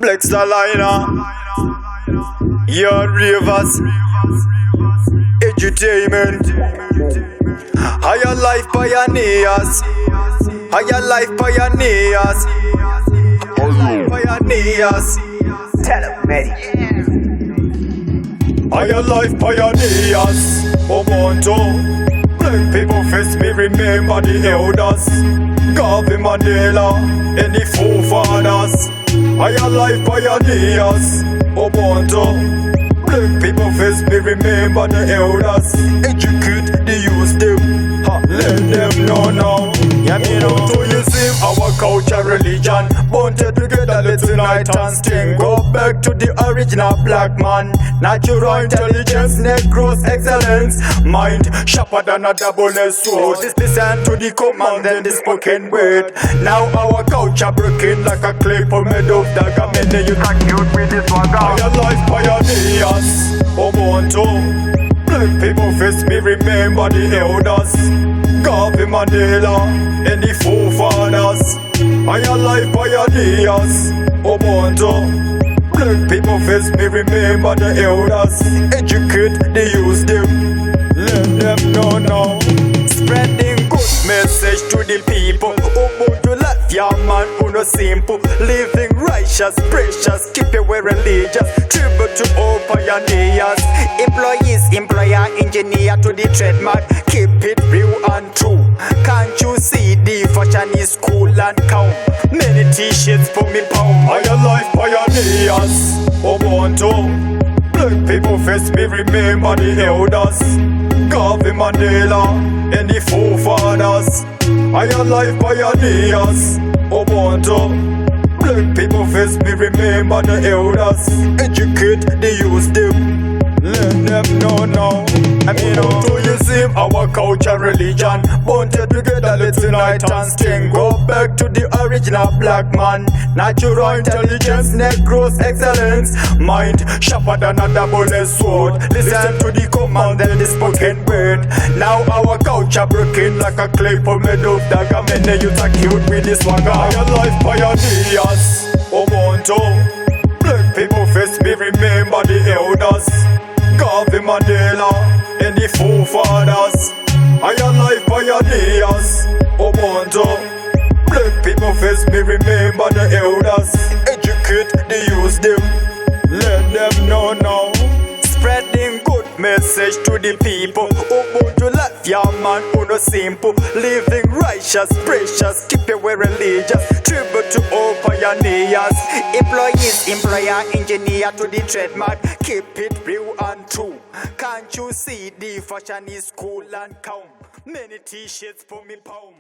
Blex the liner, Yard Ravers, Edutainment, Higher Life Pioneers, Higher Life Pioneers, Pioneers. Tell him, Eddie. Higher Life Pioneers, Ubuntu. Black people face me, remember the elders. Garvey Mandela and the forefathers. Higher Life Pioneers, Ubuntu. Black people face me, remember the elders. Educate the youth them, let them know now. Yeah, me know. Ubuntuism, our culture, religion. Bonded together, let's unite and sting. Go back to the original black man. Natural intelligence, Negroes excellence. Mind sharper than a double-edged sword. Listen to the command and the spoken word. Now our culture breaking like a clay made of dagger. Many you are cute with this swagger. Higher Life Pioneers, Ubuntu. Black people face me, remember the elders. Garvey Mandela and the forefathers. Higher Life Pioneers, Ubuntu. Black people face me, remember the elders. Educate the youth them, let them know now. Spreading good message to the people. Ubuntu life, yeah man, uno simple. Living righteous, precious, keep your way religious. Tribute to all pioneers. Employees, employer, engineer to the trademark. Keep it real and true. Can't you see the fashion is cool and count? Many t-shirts for me pound. Higher Life Pioneers, Ubuntu. Black people face me, remember the elders. Garvey Mandela and the forefathers. Higher Life Pioneers, Ubuntu. Black people face me, remember the elders. Educate the youth them, let them know now. I mean, Ubuntuism, our culture, religion. Bonded together, let's unite and sting. Go back to the original black man. Natural intelligence, Negroes excellence. Mind sharper than a double-edged sword. Listen to the command and the spoken word. Now our culture breaking like a clay made of dagger. Many youth are cute with this swagger. Higher Life Pioneers, Ubuntu. Black people face me, remember the elders. Garvey Mandela and the forefathers. Higher Life Pioneers, Ubuntu. Black people face me, remember the elders. Educate the youth them, let them know now. Spreading good message to the people. Ubuntu life, yeah man, uno simple. Living righteous, precious, keep your way religious. Tribute to all pioneers. Employees, employer, engineer to the trademark. Keep it real and true. Can't you see the fashion is cool and calm? Many t-shirts for me pound.